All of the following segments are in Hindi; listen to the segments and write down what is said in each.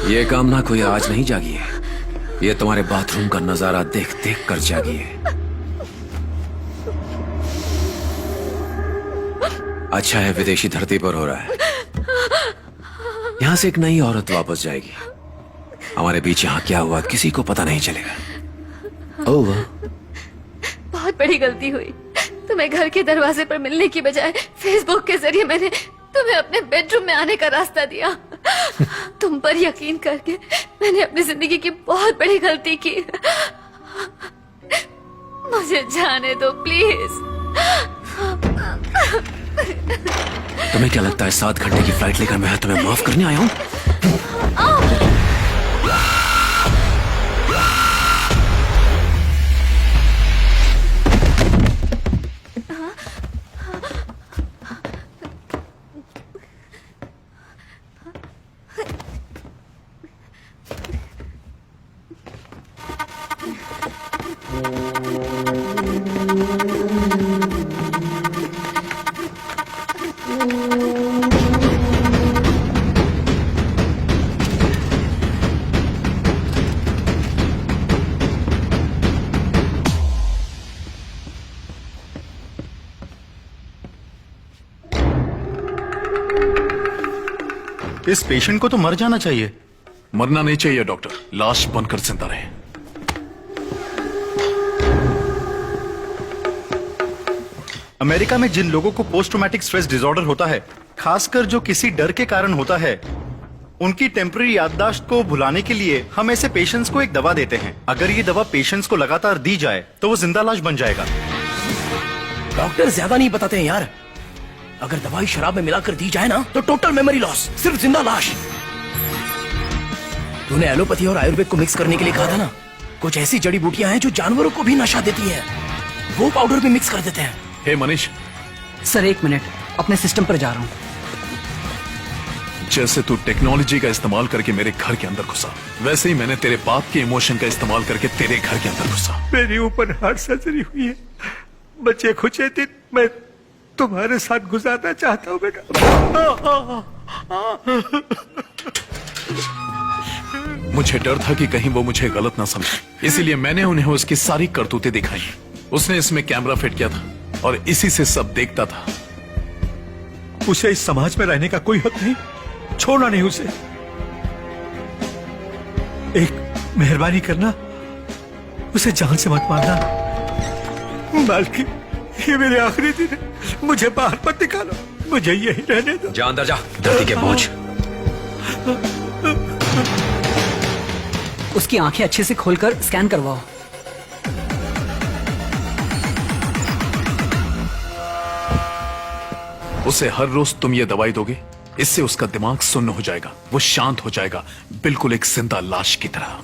ये कामना कोई आज नहीं जागी है, ये तुम्हारे बाथरूम का नजारा देख देख कर जागी है। अच्छा है विदेशी धरती पर हो रहा है, यहां से एक नई औरत वापस जाएगी। हमारे बीच यहां क्या हुआ किसी को पता नहीं चलेगा। ओह, बहुत बड़ी गलती हुई। तुम्हें घर के दरवाजे पर मिलने की बजाय फेसबुक के जरिए मैंने तुम्हें अपने बेडरूम में आने का रास्ता दिया। तुम पर यकीन करके मैंने अपनी जिंदगी की बहुत बड़ी गलती की। मुझे जाने दो प्लीज। तुम्हें क्या लगता है 7 घंटे की फ्लाइट लेकर मैं तुम्हें माफ करने आया हूं? इस पेशेंट को तो मर जाना चाहिए। मरना नहीं चाहिए डॉक्टर, लाश बनकर जिंदा रहे। अमेरिका में जिन लोगों को पोस्ट ट्रॉमेटिक स्ट्रेस डिसऑर्डर होता है, खासकर जो किसी डर के कारण होता है, उनकी टेम्पररी याददाश्त को भुलाने के लिए हम ऐसे पेशेंट्स को एक दवा देते हैं। अगर ये दवा पेशेंट्स को लगातार दी जाए तो वो जिंदा लाश बन जाएगा। डॉक्टर ज्यादा नहीं बताते हैं यार। अगर दवाई शराब में मिलाकर दी जाए ना तो टोटल मेमोरी लॉस, सिर्फ जिंदा लाश। तूने एलोपैथी और आयुर्वेद को मिक्स करने के लिए कहा था ना, कुछ ऐसी जड़ी बूटियां हैं जो जानवरों को भी नशा देती हैं, वो पाउडर भी मिक्स कर देते हैं। हे मनीष, सर 1 मिनट, अपने सिस्टम पर जा रहा हूँ। जैसे तू टेक्नोलॉजी का इस्तेमाल करके मेरे घर के अंदर घुसा, वैसे ही मैंने तेरे बाप के इमोशन का इस्तेमाल करके तेरे घर के अंदर घुसा। मेरी ओपन हार्ट सर्जरी हुई है। बच्चे कुछ दिन मैं तुम्हारे साथ गुजारना चाहता हूँ बेटा। मुझे डर था कि कहीं वो मुझे गलत ना समझे, इसीलिए मैंने उन्हें उसकी सारी करतूतें दिखाई। उसने इसमें कैमरा फिट किया था और इसी से सब देखता था। उसे इस समाज में रहने का कोई हक नहीं, छोड़ना नहीं उसे। एक मेहरबानी करना, उसे जान से मत मारना। मालकिन, ये मेरे आखिरी दिन है, मुझे बाहर मत निकालो, मुझे यही रहने दो। जा अंदर जा, धरती के बोझ। उसकी आंखें अच्छे से खोलकर स्कैन करवाओ। उसे हर रोज तुम ये दवाई दोगे, इससे उसका दिमाग सुन्न हो जाएगा, वो शांत हो जाएगा, बिल्कुल एक जिंदा लाश की तरह।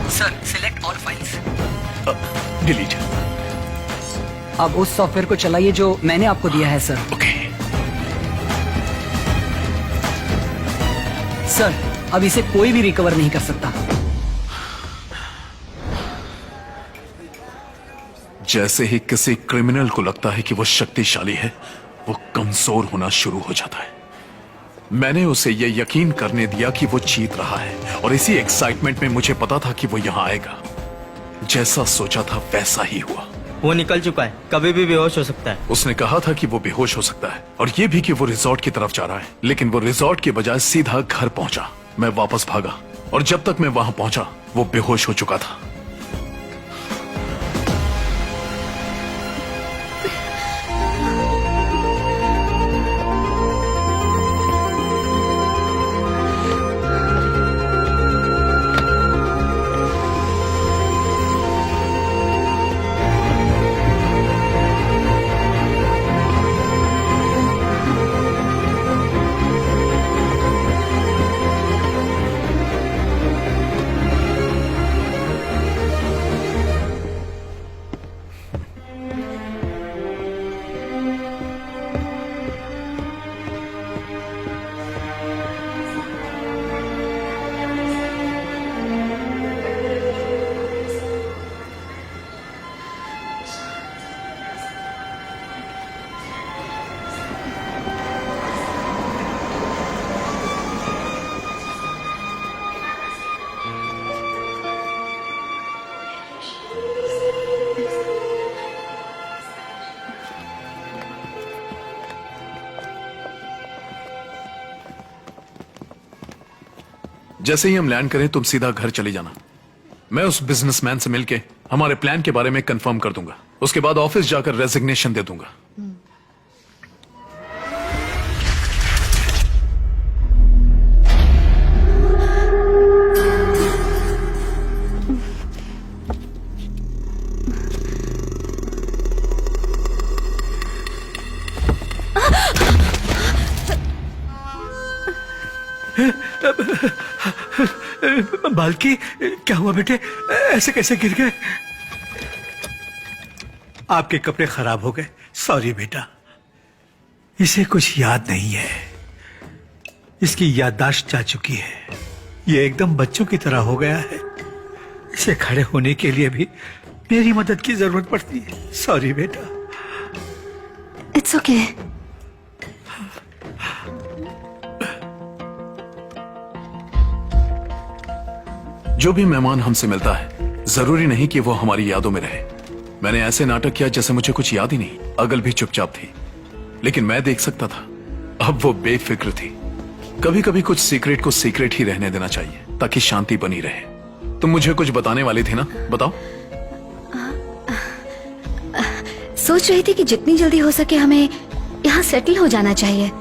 Sir select all files. Delete. अब उस सॉफ्टवेयर को चलाइए जो मैंने आपको दिया है सर। ओके। सर अब इसे कोई भी रिकवर नहीं कर सकता। जैसे ही किसी क्रिमिनल को लगता है कि वो शक्तिशाली है, वो कमजोर होना शुरू हो जाता है। मैंने उसे ये यकीन करने दिया कि वो जीत रहा है, और इसी एक्साइटमेंट में मुझे पता था कि वो यहां आएगा। जैसा सोचा था वैसा ही हुआ। वो निकल चुका है, कभी भी बेहोश हो सकता है। उसने कहा था कि वो बेहोश हो सकता है, और ये भी कि वो रिजॉर्ट की तरफ जा रहा है, लेकिन वो रिजॉर्ट के बजाय सीधा घर पहुंचा। मैं वापस भागा, और जब तक मैं वहां पहुंचा वो बेहोश हो चुका था। जैसे ही हम लैंड करें तुम सीधा घर चली जाना। मैं उस बिजनेसमैन से मिलके हमारे प्लान के बारे में कंफर्म कर दूंगा। उसके बाद ऑफिस जाकर रेजिग्नेशन दे दूंगा। बाल्की, क्या हुआ बेटे? ऐसे कैसे गिर गए? आपके कपड़े खराब हो गए। सॉरी बेटा। इसे कुछ याद नहीं है, इसकी याददाश्त जा चुकी है। ये एकदम बच्चों की तरह हो गया है। इसे खड़े होने के लिए भी मेरी मदद की जरूरत पड़ती है। सॉरी बेटा। It's okay. जो भी मेहमान हमसे मिलता है जरूरी नहीं कि वो हमारी यादों में रहे। मैंने ऐसे नाटक किया जैसे मुझे कुछ याद ही नहीं। अगल भी चुपचाप थी, लेकिन मैं देख सकता था। अब वो बेफिक्र थी। कभी कभी कुछ सीक्रेट को सीक्रेट ही रहने देना चाहिए ताकि शांति बनी रहे। तुम मुझे कुछ बताने वाली थी ना, बताओ। सोच रही थी कि जितनी जल्दी हो सके हमें यहाँ सेटल हो जाना चाहिए।